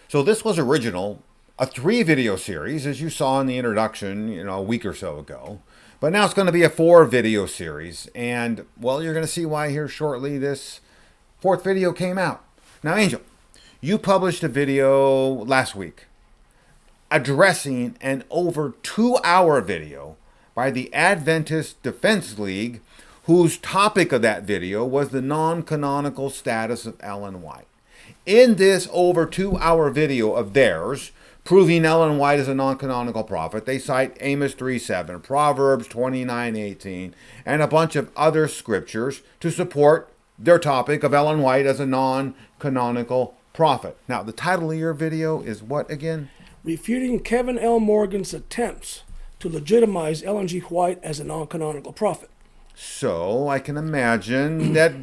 So this was original, a 3-video series, as you saw in the introduction, a week or so ago. But now it's going to be a 4-video series. And, well, you're going to see why here shortly. This 4th video came out. Now, Angel, you published a video last week addressing an over 2-hour video by the Adventist Defense League, whose topic of that video was the non-canonical status of Ellen White. In this over 2-hour video of theirs, proving Ellen White is a non-canonical prophet, they cite Amos 3:7, Proverbs 29:18, and a bunch of other scriptures to support their topic of Ellen White as a non-canonical prophet. Now, the title of your video is what again? Refuting Kevin L. Morgan's attempts to legitimize Ellen G. White as a non-canonical prophet. So, I can imagine that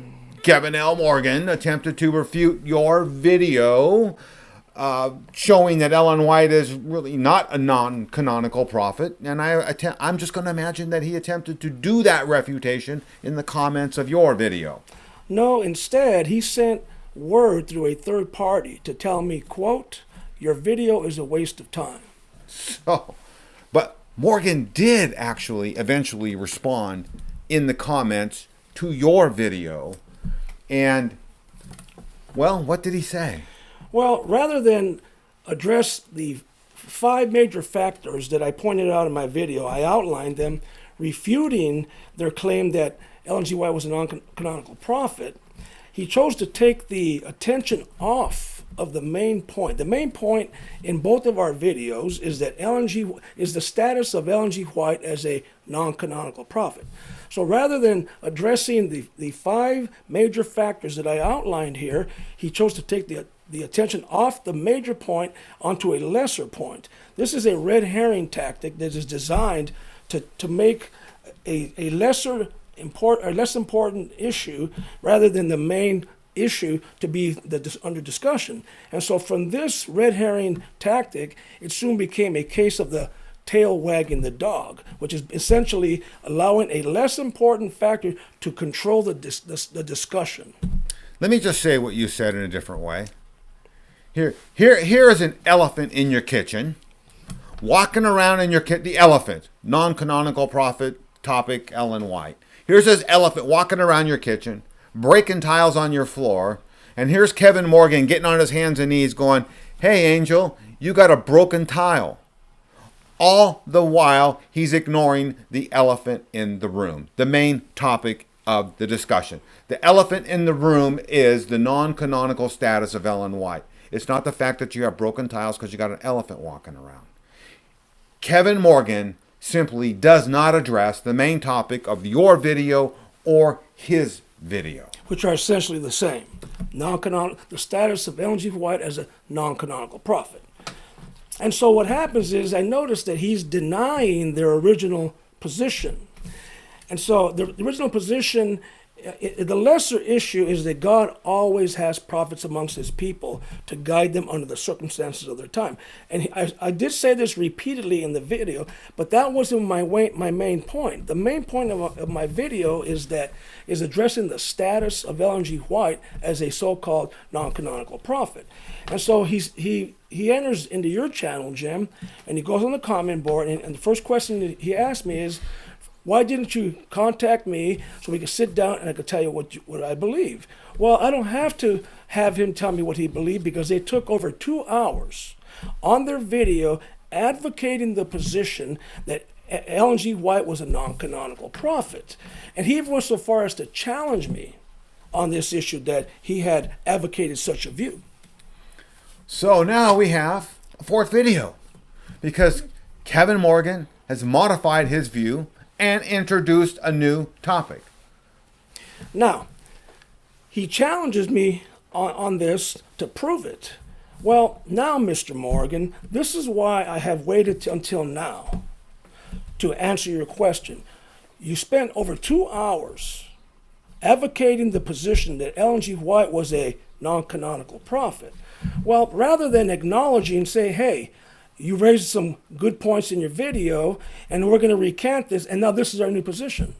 Kevin L. Morgan attempted to refute your video showing that Ellen White is really not a non-canonical prophet. And I'm just going to imagine that he attempted to do that refutation in the comments of your video. No, instead, he sent word through a third party to tell me, quote, your video is a waste of time. So, but Morgan did actually eventually respond in the comments to your video. And, well, what did he say? Well, rather than address the 5 major factors that I pointed out in my video, I outlined them, refuting their claim that Ellen G. White was a non-canonical prophet. He chose to take the attention off of the main point. The main point in both of our videos is that the status of Ellen G. White as a non-canonical prophet. So rather than addressing the 5 major factors that I outlined here, he chose to take the attention off the major point onto a lesser point. This is a red herring tactic that is designed to make a less important issue rather than the main issue to be under discussion. And so from this red herring tactic, it soon became a case of the tail wagging the dog, which is essentially allowing a less important factor to control the discussion. Let me just say what you said in a different way. Here is an elephant in your kitchen, walking around in your kitchen. The elephant, non-canonical prophet, topic, Ellen White. Here's this elephant walking around your kitchen, breaking tiles on your floor, and here's Kevin Morgan getting on his hands and knees going, hey, Angel, you got a broken tile. All the while, he's ignoring the elephant in the room, the main topic of the discussion. The elephant in the room is the non-canonical status of Ellen White. It's not the fact that you have broken tiles because you got an elephant walking around. Kevin Morgan simply does not address the main topic of your video or his video, which are essentially the same. The status of Ellen G. White as a non-canonical prophet. And so what happens is I notice that he's denying their original position. And so the original position, the lesser issue is that God always has prophets amongst his people to guide them under the circumstances of their time. And I did say this repeatedly in the video, but that wasn't my main point. The main point of my video is addressing the status of Ellen G. White as a so-called non-canonical prophet. And so he enters into your channel, Jim, and he goes on the comment board, and the first question that he asked me is, why didn't you contact me so we could sit down and I could tell you what I believe? Well, I don't have to have him tell me what he believed because they took over 2 hours on their video advocating the position that Ellen G. White was a non-canonical prophet. And he even went so far as to challenge me on this issue that he had advocated such a view. So now we have a 4th video because Kevin Morgan has modified his view and introduced a new topic. Now, he challenges me on this to prove it. Well, now, Mr. Morgan, this is why I have waited until now to answer your question. You spent over 2 hours advocating the position that Ellen G. White was a non-canonical prophet. Well, rather than acknowledging, say, hey, you raised some good points in your video, and we're going to recant this, and now this is our new position.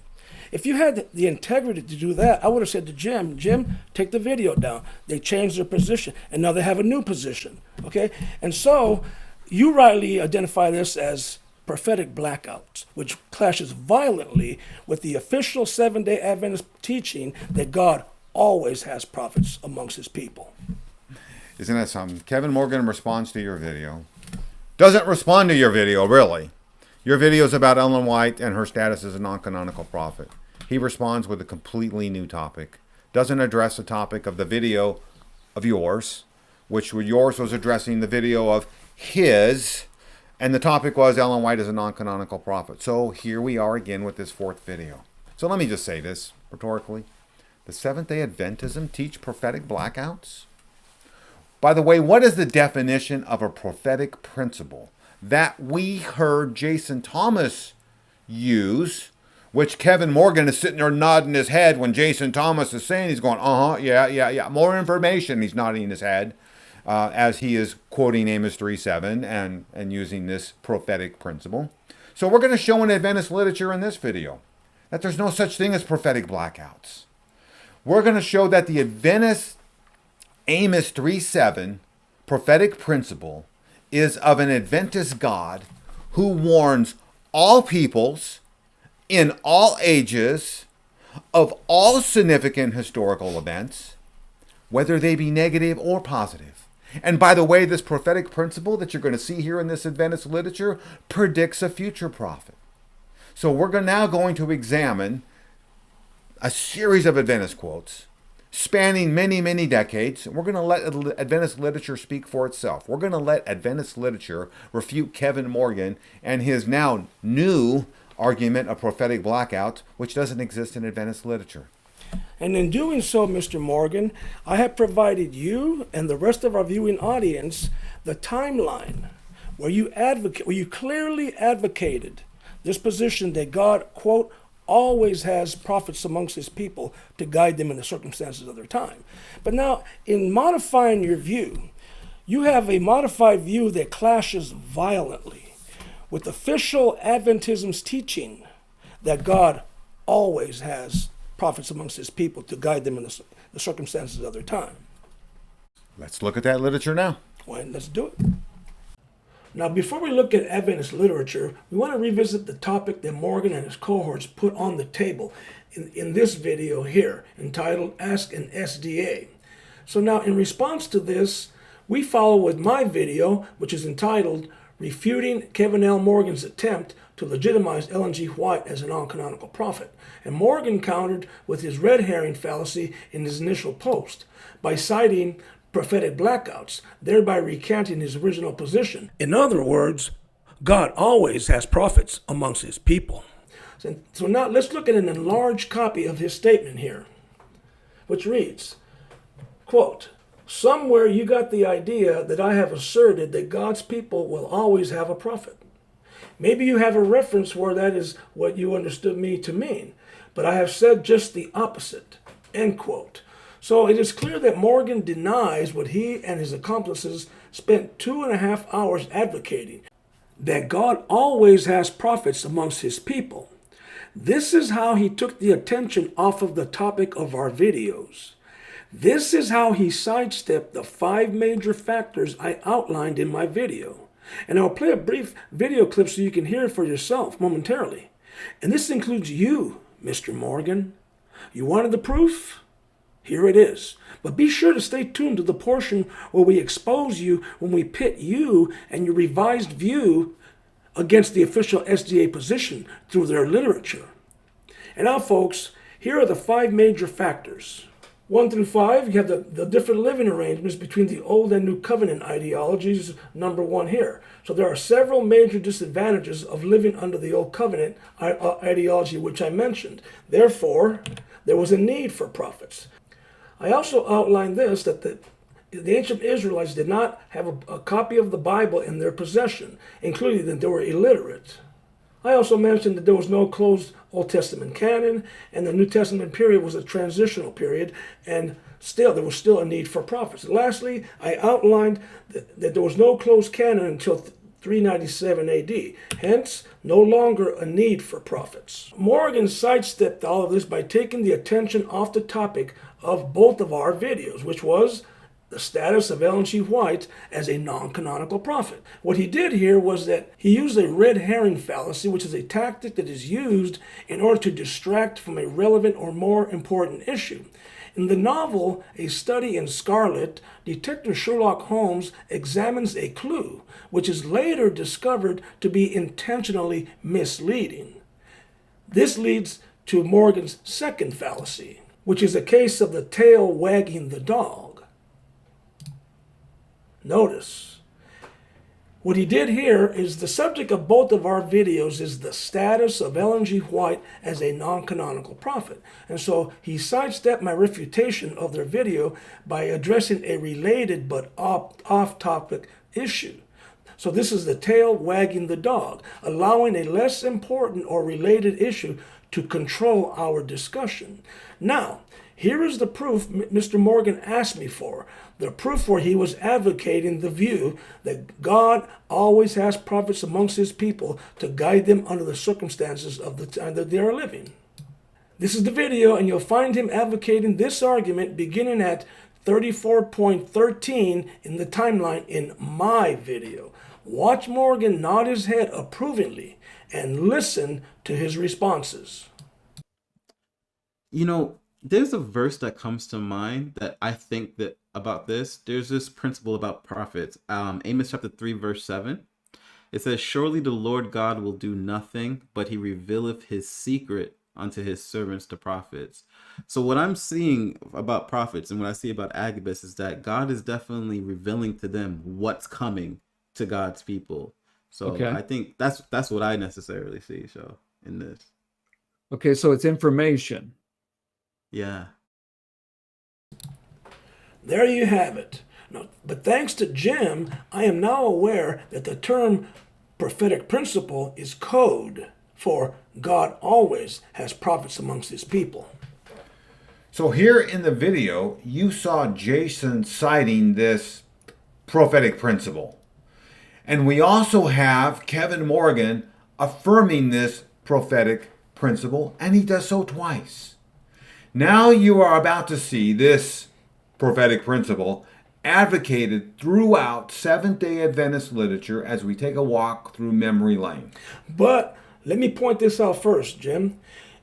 If you had the integrity to do that, I would have said to Jim, take the video down. They changed their position, and now they have a new position, okay? And so you rightly identify this as prophetic blackouts, which clashes violently with the official Seventh-Day Adventist teaching that God always has prophets amongst his people. Isn't that something? Kevin Morgan responds to your video. Doesn't respond to your video, really. Your video is about Ellen White and her status as a non-canonical prophet. He responds with a completely new topic. Doesn't address the topic of the video of yours, which yours was addressing the video of his, and the topic was Ellen White is a non-canonical prophet. So here we are again with this fourth video. So let me just say this rhetorically. The Seventh-Day Adventism teach prophetic blackouts? By the way, what is the definition of a prophetic principle that we heard Jason Thomas use, which Kevin Morgan is sitting there nodding his head when Jason Thomas is saying, he's going, yeah, more information. He's nodding his head as he is quoting Amos 3:7 and using this prophetic principle. So we're going to show in Adventist literature in this video that there's no such thing as prophetic blackouts. We're going to show that the Adventist Amos 3:7 prophetic principle is of an Adventist God who warns all peoples in all ages of all significant historical events, whether they be negative or positive. And by the way, this prophetic principle that you're going to see here in this Adventist literature predicts a future prophet. So we're now going to examine a series of Adventist quotes spanning many, many decades. We're going to let Adventist literature speak for itself. We're going to let Adventist literature refute Kevin Morgan and his now new argument of prophetic blackout, which doesn't exist in Adventist literature. And in doing so, Mr. Morgan, I have provided you and the rest of our viewing audience the timeline where you clearly advocated this position that God, quote, always has prophets amongst his people to guide them in the circumstances of their time. But now, in modifying your view, you have a modified view that clashes violently with official Adventism's teaching that God always has prophets amongst his people to guide them in the circumstances of their time. Let's look at that literature now. Well, let's do it. Now, before we look at Adventist literature, we want to revisit the topic that Morgan and his cohorts put on the table in this video here, entitled Ask an SDA. So now, in response to this, we follow with my video, which is entitled Refuting Kevin L. Morgan's Attempt to Legitimize Ellen G. White as a Non-Canonical Prophet. And Morgan countered with his red herring fallacy in his initial post by citing prophetic blackouts, thereby recanting his original position. In other words, God always has prophets amongst his people. So now let's look at an enlarged copy of his statement here, which reads, quote, somewhere you got the idea that I have asserted that God's people will always have a prophet. Maybe you have a reference where that is what you understood me to mean, but I have said just the opposite, end quote. So it is clear that Morgan denies what he and his accomplices spent 2.5 hours advocating, that God always has prophets amongst his people. This is how he took the attention off of the topic of our videos. This is how he sidestepped the 5 major factors I outlined in my video. And I'll play a brief video clip so you can hear it for yourself momentarily. And this includes you, Mr. Morgan. You wanted the proof? Here it is. But be sure to stay tuned to the portion where we expose you when we pit you and your revised view against the official SDA position through their literature. And now, folks, here are the 5 major factors. 1 through 5, you have the different living arrangements between the Old and New Covenant ideologies, number 1 here. So there are several major disadvantages of living under the Old Covenant ideology, which I mentioned. Therefore, there was a need for prophets. I also outlined this, that the ancient Israelites did not have a copy of the Bible in their possession, including that they were illiterate. I also mentioned that there was no closed Old Testament canon, and the New Testament period was a transitional period, and there was still a need for prophets. And lastly, I outlined that there was no closed canon until 397 AD. Hence, no longer a need for prophets. Morgan sidestepped all of this by taking the attention off the topic of both of our videos, which was the status of Ellen G. White as a non-canonical prophet. What he did here was that he used a red herring fallacy, which is a tactic that is used in order to distract from a relevant or more important issue. In the novel A Study in Scarlet, Detective Sherlock Holmes examines a clue, which is later discovered to be intentionally misleading. This leads to Morgan's second fallacy, which is a case of the tail wagging the dog. Notice, what he did here is the subject of both of our videos is the status of Ellen G. White as a non-canonical prophet. And so he sidestepped my refutation of their video by addressing a related but off-topic issue. So this is the tail wagging the dog, allowing a less important or related issue to control our discussion. Now, here is the proof Mr. Morgan asked me for. The proof where he was advocating the view that God always has prophets amongst his people to guide them under the circumstances of the time that they are living. This is the video, and you'll find him advocating this argument beginning at 34.13 in the timeline in my video. Watch Morgan nod his head approvingly and listen to his responses. You know, there's a verse that comes to mind that I think that about this. There's this principle about prophets. Amos chapter 3, verse 7. It says, "Surely the Lord God will do nothing, but he revealeth his secret unto his servants, the prophets." So what I'm seeing about prophets and what I see about Agabus is that God is definitely revealing to them what's coming to God's people. So Okay. I think that's what I necessarily see, so in this. Okay, so it's information. Yeah. There you have it. Now, but thanks to Jim, I am now aware that the term prophetic principle is code for God always has prophets amongst his people. So here in the video, you saw Jason citing this prophetic principle. And we also have Kevin Morgan affirming this prophetic principle, and he does so twice. Now you are about to see this prophetic principle advocated throughout Seventh-Day Adventist literature as we take a walk through memory lane. But let me point this out first, Jim.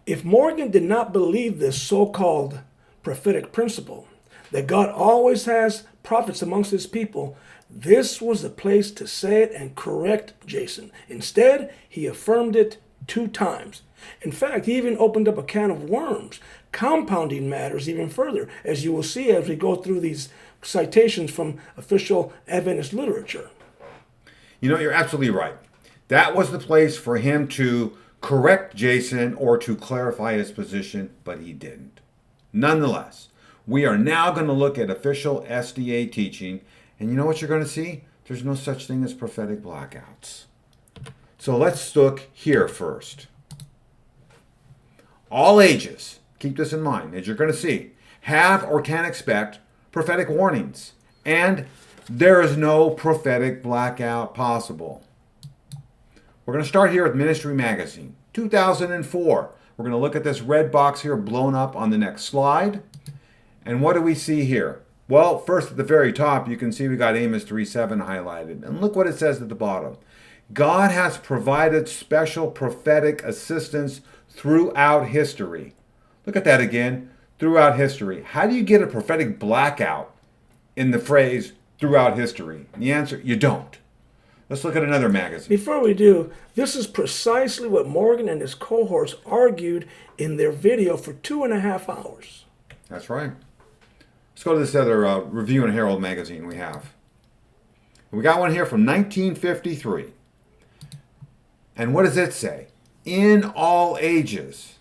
If Morgan did not believe this so-called prophetic principle, that God always has prophets amongst his people, this was the place to say it and correct Jason. Instead, he affirmed it 2 times. In fact, he even opened up a can of worms, compounding matters even further, as you will see as we go through these citations from official Adventist literature. You know, you're absolutely right. That was the place for him to correct Jason or to clarify his position, but he didn't. Nonetheless, we are now going to look at official SDA teaching, and you know what you're going to see? There's no such thing as prophetic blackouts. So let's look here first. All ages, keep this in mind, as you're going to see, have or can expect prophetic warnings, and there is no prophetic blackout possible. We're going to start here with Ministry Magazine, 2004. We're going to look at this red box here blown up on the next slide. And what do we see here? Well, first at the very top, you can see we got Amos 3:7 highlighted. And look what it says at the bottom. God has provided special prophetic assistance throughout history. Look at that again, throughout history. How do you get a prophetic blackout in the phrase throughout history? And the answer, you don't. Let's look at another magazine. Before we do, this is precisely what Morgan and his cohorts argued in their video for 2.5 hours. That's right. Let's go to this other Review and Herald magazine we have. We got one here from 1953. And what does it say? In all ages,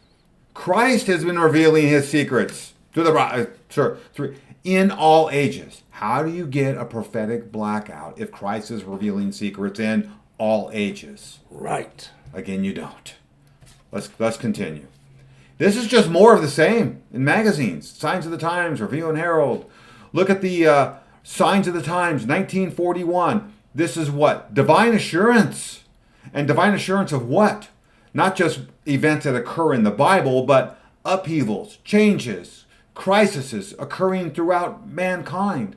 Christ has been revealing his secrets to the in all ages. How do you get a prophetic blackout if Christ is revealing secrets in all ages? Right. Again, you don't. Let's continue. This is just more of the same in magazines. Signs of the Times, Review and Herald. Look at the Signs of the Times, 1941. This is what? Divine assurance. And divine assurance of what? Not just events that occur in the Bible, but upheavals, changes, crises occurring throughout mankind.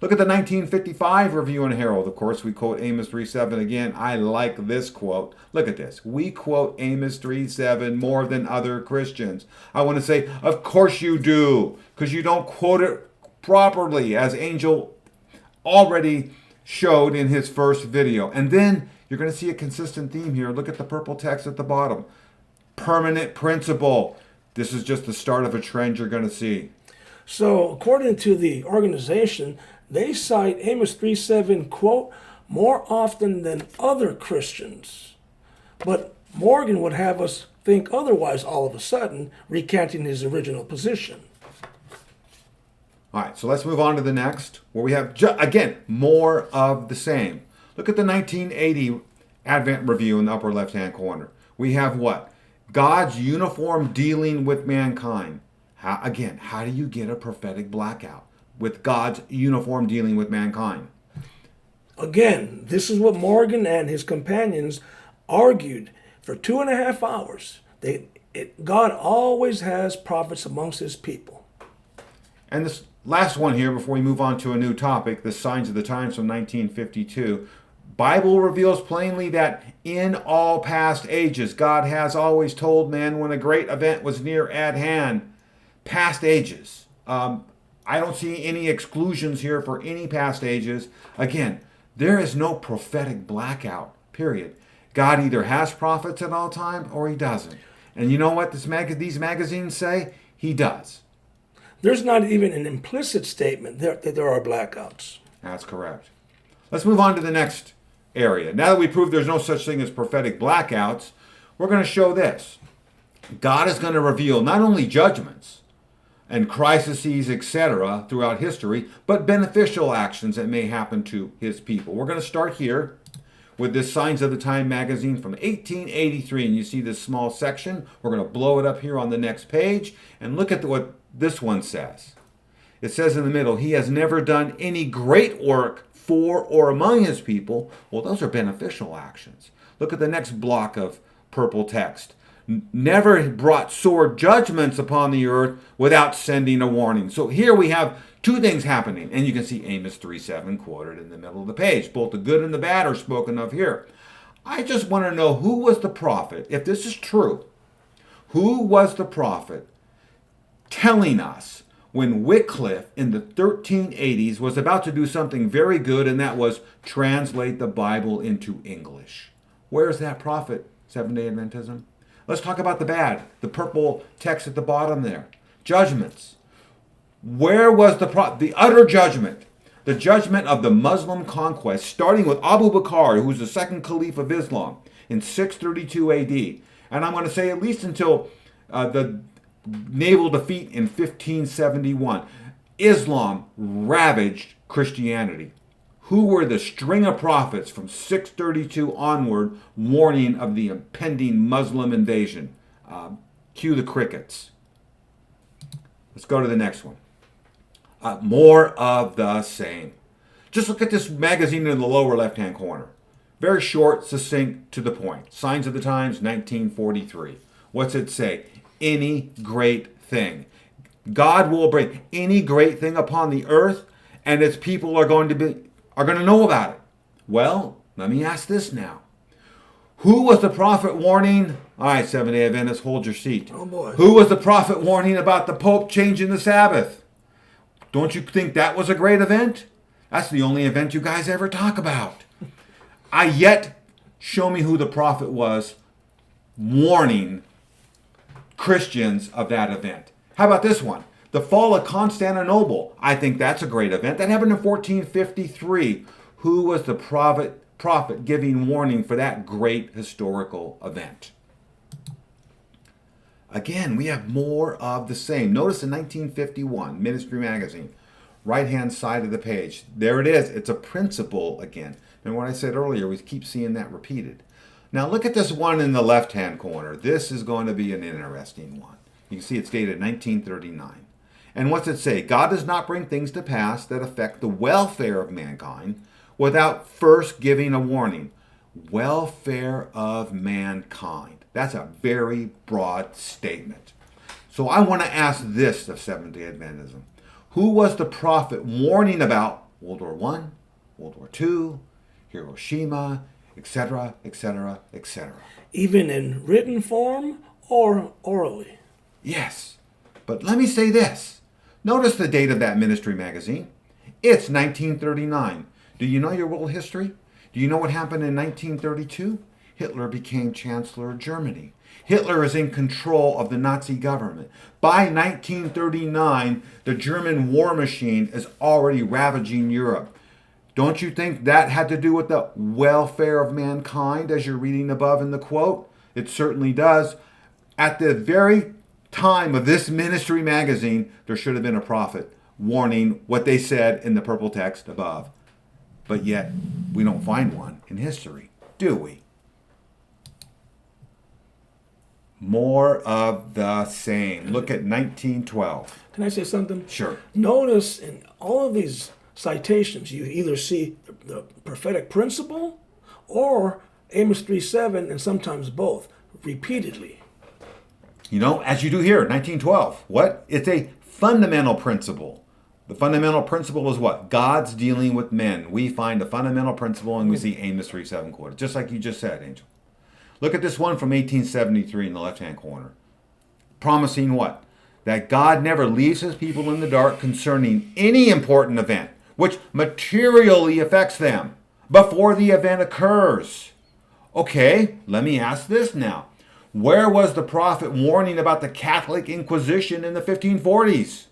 Look at the 1955 Review and Herald. Of course, we quote Amos 3:7 again. I like this quote. Look at this. We quote Amos 3:7 more than other Christians. I want to say, of course you do, because you don't quote it properly, as Angel already showed in his first video. And then you're going to see a consistent theme here. Look at the purple text at the bottom. Permanent principle. This is just the start of a trend you're going to see. So according to the organization, they cite Amos 3:7, quote, more often than other Christians. But Morgan would have us think otherwise all of a sudden, recanting his original position. All right, so let's move on to the next, where we have, again, more of the same. Look at the 1980 Advent Review in the upper left-hand corner. We have what? God's uniform dealing with mankind. How do you get a prophetic blackout with God's uniform dealing with mankind? Again, this is what Morgan and his companions argued for 2.5 hours. God always has prophets amongst his people. And this last one here, before we move on to a new topic, the Signs of the Times from 1952. Bible reveals plainly that in all past ages, God has always told men when a great event was near at hand. Past ages. I don't see any exclusions here for any past ages. Again, there is no prophetic blackout, period. God either has prophets at all times or he doesn't. And you know what these magazines say? He does. There's not even an implicit statement that there are blackouts. That's correct. Let's move on to the next area. Now that we proved there's no such thing as prophetic blackouts, we're going to show this. God is going to reveal not only judgments and crises, etc., throughout history, but beneficial actions that may happen to his people. We're going to start here with this Signs of the Time magazine from 1883, and you see this small section. We're going to blow it up here on the next page, and look at what this one says. It says in the middle, he has never done any great work for or among his people. Well, those are beneficial actions. Look at the next block of purple text. Never brought sore judgments upon the earth without sending a warning. So here we have two things happening. And you can see Amos 3:7 quoted in the middle of the page. Both the good and the bad are spoken of here. I just want to know, who was the prophet, if this is true, who was the prophet telling us when Wycliffe in the 1380s was about to do something very good, and that was translate the Bible into English? Where's that prophet, Seventh-Day Adventism? Let's talk about the bad, the purple text at the bottom there. Judgments. Where was the utter judgment? The judgment of the Muslim conquest, starting with Abu Bakr, who was the second caliph of Islam in 632 AD. And I'm going to say at least until the naval defeat in 1571. Islam ravaged Christianity. Who were the string of prophets from 632 onward warning of the impending Muslim invasion? Cue the crickets. Let's go to the next one. More of the same. Just look at this magazine in the lower left-hand corner. Very short, succinct, to the point. Signs of the Times, 1943. What's it say? Any great thing. God will bring any great thing upon the earth, and its people are going to know about it. Well, let me ask this now. Who was the prophet warning? All right, Seventh-Day Adventists, hold your seat. Oh boy. Who was the prophet warning about the Pope changing the Sabbath? Don't you think that was a great event? That's the only event you guys ever talk about. Show me who the prophet was warning Christians of that event. How about this one? The fall of Constantinople. I think that's a great event. That happened in 1453. Who was the prophet giving warning for that great historical event? Again, we have more of the same. Notice in 1951, Ministry Magazine, right-hand side of the page. There it is. It's a principle again. And what I said earlier, we keep seeing that repeated. Now look at this one in the left-hand corner. This is going to be an interesting one. You can see it's dated 1939. And what's it say? God does not bring things to pass that affect the welfare of mankind without first giving a warning. Welfare of mankind. That's a very broad statement. So I want to ask this of Seventh-day Adventism. Who was the prophet warning about World War I, World War II, Hiroshima, etc., etc., etc.? Even in written form or orally? Yes. But let me say this. Notice the date of that ministry magazine. It's 1939. Do you know your world history? Do you know what happened in 1932? Hitler became Chancellor of Germany. Hitler is in control of the Nazi government. By 1939, the German war machine is already ravaging Europe. Don't you think that had to do with the welfare of mankind, as you're reading above in the quote? It certainly does. At the very time of this ministry magazine, there should have been a prophet warning what they said in the purple text above. But yet, we don't find one in history, do we? More of the same. Look at 1912. Can I say something? Sure. Notice in all of these citations, you either see the prophetic principle or Amos 3:7, and sometimes both, repeatedly. You know, as you do here, 1912. What? It's a fundamental principle. The fundamental principle is what? God's dealing with men. We find a fundamental principle and we see Amos 3:7 quoted, just like you just said, Angel. Look at this one from 1873 in the left-hand corner. Promising what? That God never leaves his people in the dark concerning any important event, which materially affects them before the event occurs. Okay, let me ask this now. Where was the prophet warning about the Catholic Inquisition in the 1540s?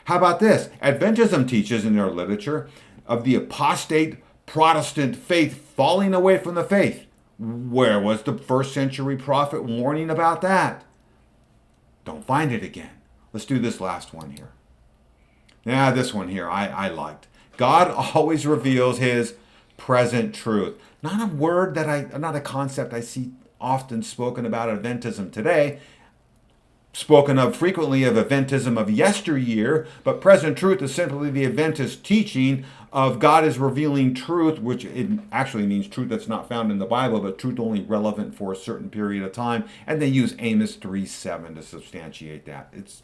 How about this? Adventism teaches in their literature of the apostate Protestant faith falling away from the faith. Where was the first century prophet warning about that? Don't find it again. Let's do this last one here. Yeah, this one here I liked. God always reveals his present truth. Not a word not a concept I see often spoken about Adventism today. Spoken of frequently of Adventism of yesteryear, but present truth is simply the Adventist teaching of God is revealing truth, which it actually means truth that's not found in the Bible, but truth only relevant for a certain period of time. And they use Amos 3:7 to substantiate that. It's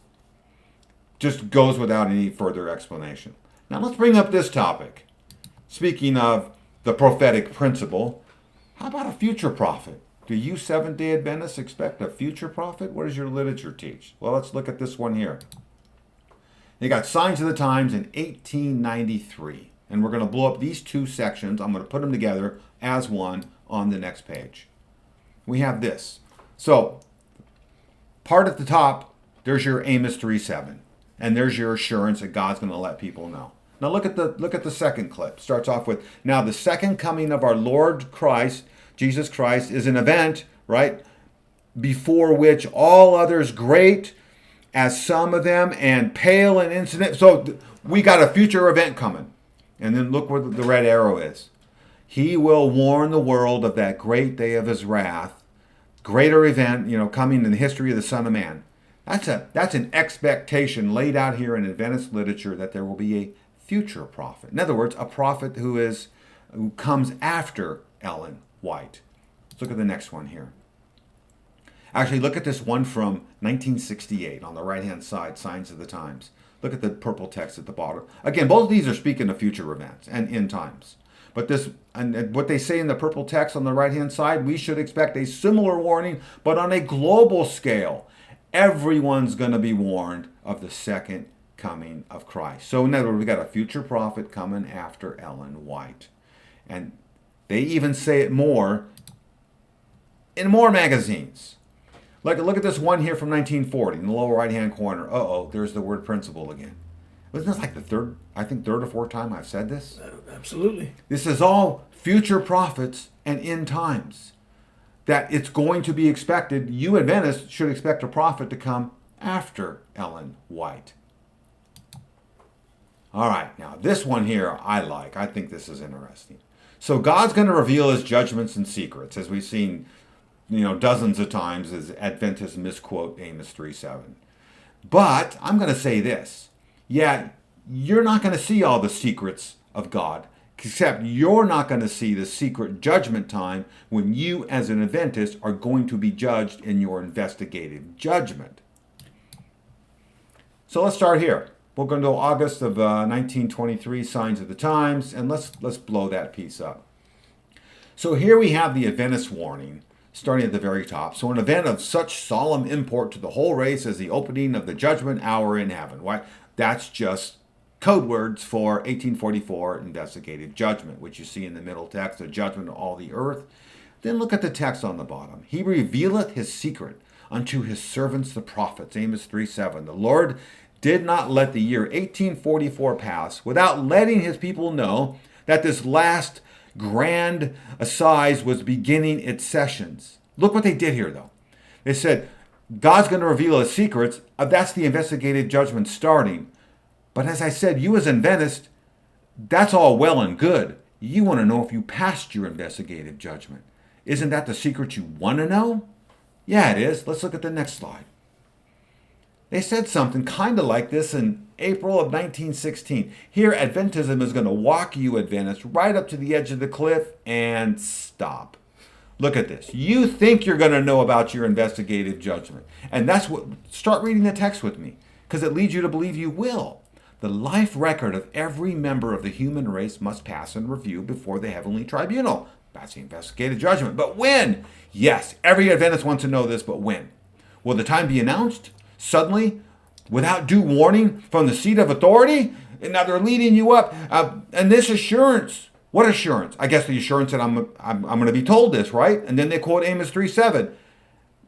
just goes without any further explanation. Now let's bring up this topic. Speaking of the prophetic principle, how about a future prophet? Do you Seventh-day Adventists expect a future prophet? What does your literature teach? Well, let's look at this one here. They got Signs of the Times in 1893. And we're going to blow up these two sections. I'm going to put them together as one on the next page. We have this. So, part at the top, there's your Amos 3:7. And there's your assurance that God's going to let people know. Now look at the second clip. Starts off with, now the second coming of our Lord Christ, Jesus Christ, is an event, right, before which all others great, as some of them, and pale and incident. So we got a future event coming. And then look where the red arrow is. He will warn the world of that great day of his wrath, greater event, coming in the history of the Son of Man. That's an expectation laid out here in Adventist literature that there will be a future prophet. In other words, a prophet who comes after Ellen White. Let's look at the next one here. Actually, look at this one from 1968 on the right-hand side, Signs of the Times. Look at the purple text at the bottom. Again, both of these are speaking of future events and end times. But this, and what they say in the purple text on the right-hand side, we should expect a similar warning, but on a global scale. Everyone's going to be warned of the second coming of Christ. So in other words, we got a future prophet coming after Ellen White. And they even say it more in more magazines. Look at this one here from 1940 in the lower right-hand corner. There's the word principle again. Wasn't this like the third or fourth time I've said this? Absolutely. This is all future prophets and end times. That it's going to be expected, you Adventists should expect a prophet to come after Ellen White. All right, now this one here I like. I think this is interesting. So God's going to reveal his judgments and secrets, as we've seen dozens of times as Adventists misquote Amos 3:7. But I'm going to say this. Yeah, you're not going to see all the secrets of God Except you're not going to see the secret judgment time when you as an Adventist are going to be judged in your investigative judgment. So let's start here. We're going to go August of 1923, Signs of the Times, and let's blow that piece up. So here we have the Adventist warning, starting at the very top. So an event of such solemn import to the whole race as the opening of the judgment hour in heaven. Why? That's just code words for 1844 investigative judgment, which you see in the middle text, the judgment of all the earth. Then look at the text on the bottom. He revealeth his secret unto his servants the prophets, Amos 3:7. The Lord did not let the year 1844 pass without letting his people know that this last grand assize was beginning its sessions. Look what they did here, though. They said, God's going to reveal his secrets. That's the investigative judgment starting. But as I said, you as an Adventist, that's all well and good. You want to know if you passed your investigative judgment. Isn't that the secret you want to know? Yeah, it is. Let's look at the next slide. They said something kind of like this in April of 1916. Here, Adventism is going to walk you, Adventists, right up to the edge of the cliff and stop. Look at this. You think you're going to know about your investigative judgment. And that's what, start reading the text with me, because it leads you to believe you will. The life record of every member of the human race must pass in review before the heavenly tribunal. That's the investigative judgment. But when? Yes, every Adventist wants to know this, but when? Will the time be announced? Suddenly, without due warning from the seat of authority? And now they're leading you up. And this assurance, what assurance? I guess the assurance that I'm going to be told this, right? And then they quote Amos 3:7.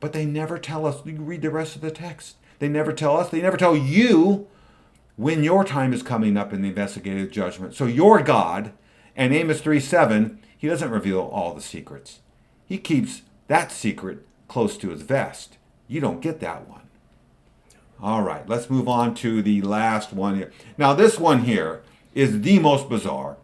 But they never tell us. You read the rest of the text. They never tell us. They never tell you when your time is coming up in the investigative judgment. So your God, and Amos 3:7, he doesn't reveal all the secrets. He keeps that secret close to his vest. You don't get that one. All right, let's move on to the last one here. Now, this one here is the most bizarre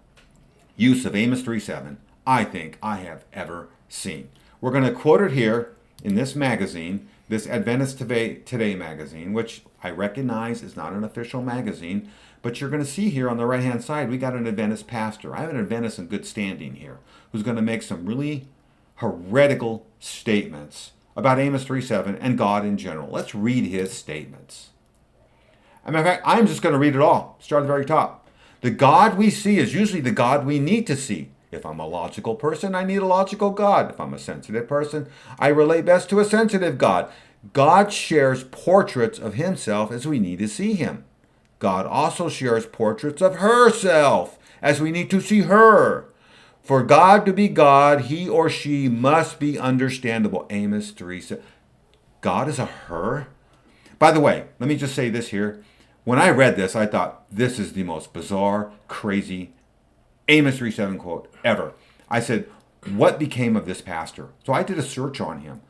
use of Amos 3:7 I think I have ever seen. We're going to quote it here in this magazine, this Adventist Today magazine, which I recognize is not an official magazine, but you're going to see here on the right-hand side, we got an Adventist pastor. I have an Adventist in good standing here who's going to make some really heretical statements about Amos 3:7 and God in general. Let's read his statements. As a matter of fact, I'm just going to read it all. Start at the very top. The God we see is usually the God we need to see. If I'm a logical person, I need a logical God. If I'm a sensitive person, I relate best to a sensitive God. God shares portraits of himself as we need to see him. God also shares portraits of herself as we need to see her. For God to be God, he or she must be understandable. Amos 3:7. God is a her? By the way, let me just say this here. When I read this, I thought, this is the most bizarre, crazy Amos 3:7 quote ever. I said, what became of this pastor? So I did a search on him.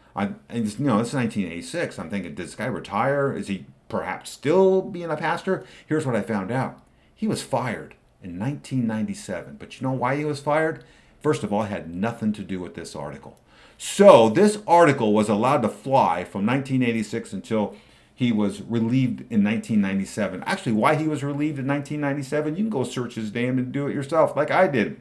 This is 1986. I'm thinking, did this guy retire? Is he perhaps still being a pastor? Here's what I found out. He was fired in 1997. But you know why he was fired? First of all, it had nothing to do with this article. So this article was allowed to fly from 1986 until he was relieved in 1997. Actually, why he was relieved in 1997, you can go search his name and do it yourself, like I did.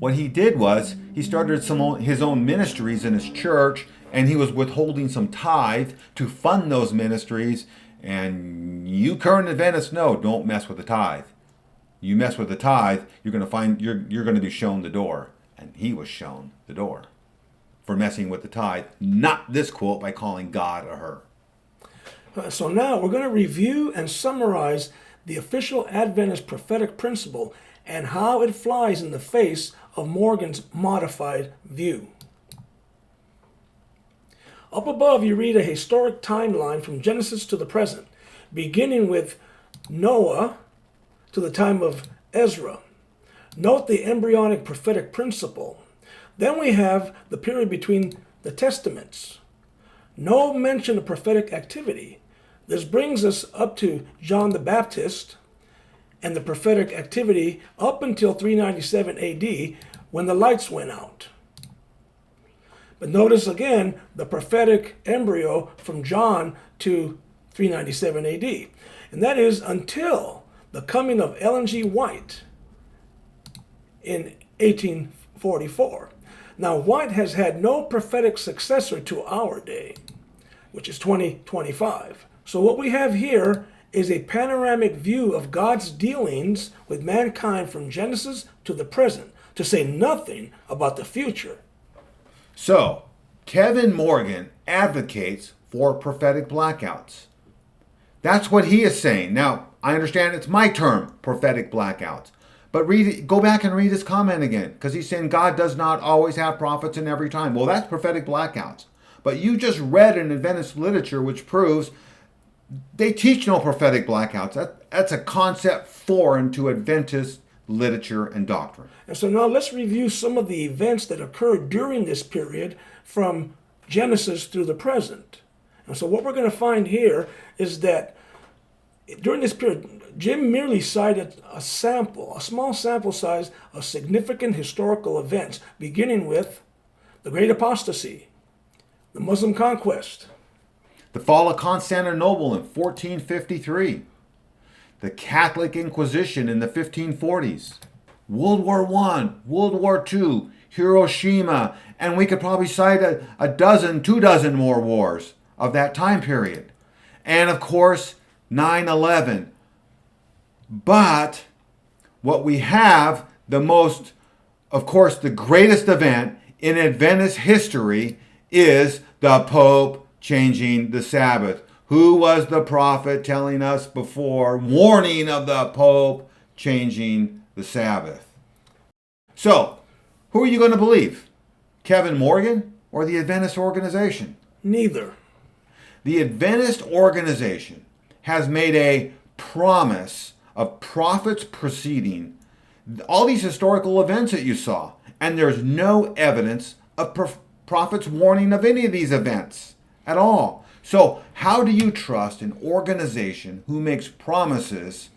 What he did was, he started his own ministries in his church, and he was withholding some tithe to fund those ministries. And you current Adventists know, don't mess with the tithe. You mess with the tithe, you're going to find you're going to be shown the door. And he was shown the door for messing with the tithe. Not this quote by calling God a her. So now we're going to review and summarize the official Adventist prophetic principle and how it flies in the face of Morgan's modified view. Up above, you read a historic timeline from Genesis to the present, beginning with Noah to the time of Ezra. Note the embryonic prophetic principle. Then we have the period between the testaments. No mention of prophetic activity. This brings us up to John the Baptist and the prophetic activity up until 397 AD when the lights went out. But notice again the prophetic embryo from John to 397 AD. And that is until the coming of Ellen G. White in 1844. Now, White has had no prophetic successor to our day, which is 2025. So what we have here is a panoramic view of God's dealings with mankind from Genesis to the present, to say nothing about the future. So, Kevin Morgan advocates for prophetic blackouts. That's what he is saying. Now, I understand it's my term, prophetic blackouts. But go back and read his comment again, because he's saying God does not always have prophets in every time. Well, that's prophetic blackouts. But you just read in Adventist literature which proves they teach no prophetic blackouts. That's a concept foreign to Adventist literature and doctrine. And so now let's review some of the events that occurred during this period from Genesis through the present. And so what we're going to find here is that during this period, Jim merely cited a small sample size of significant historical events, beginning with the Great Apostasy, the Muslim conquest, the fall of Constantinople in 1453, the Catholic Inquisition in the 1540s, World War I, World War II, Hiroshima, and we could probably cite a dozen, 24 more wars of that time period. And of course, 9/11. But what we have, the greatest event in Adventist history is the Pope changing the Sabbath. Who was the prophet telling us before, warning of the Pope changing the Sabbath? So, who are you going to believe? Kevin Morgan or the Adventist organization? Neither. The Adventist organization has made a promise of prophets preceding all these historical events that you saw, and there's no evidence of prophets warning of any of these events at all. So how do you trust an organization who makes promises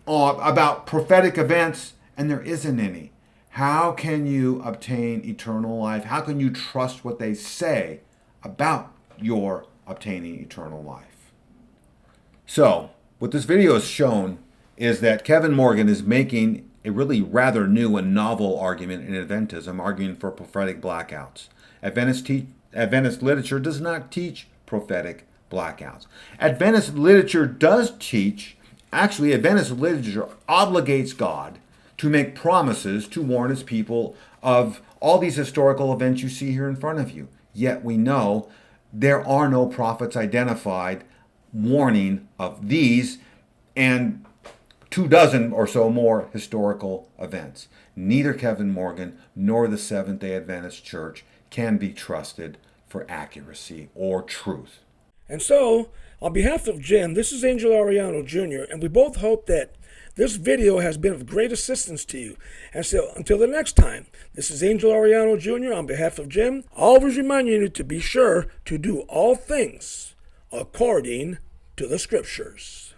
about prophetic events and there isn't any? How can you obtain eternal life? How can you trust what they say about your obtaining eternal life? So what this video has shown is that Kevin Morgan is making a really rather new and novel argument in Adventism, arguing for prophetic blackouts. Adventist literature does not teach prophetic blackouts. Adventist literature does teach, actually Adventist literature obligates God to make promises to warn his people of all these historical events you see here in front of you. Yet we know there are no prophets identified warning of these and 24 or so more historical events. Neither Kevin Morgan nor the Seventh-Day Adventist Church can be trusted for accuracy or truth. And so, on behalf of Jim, this is Angel Ariano Jr., and we both hope that this video has been of great assistance to you. And so, until the next time, this is Angel Ariano Jr. on behalf of Jim, always reminding you to be sure to do all things according to the Scriptures.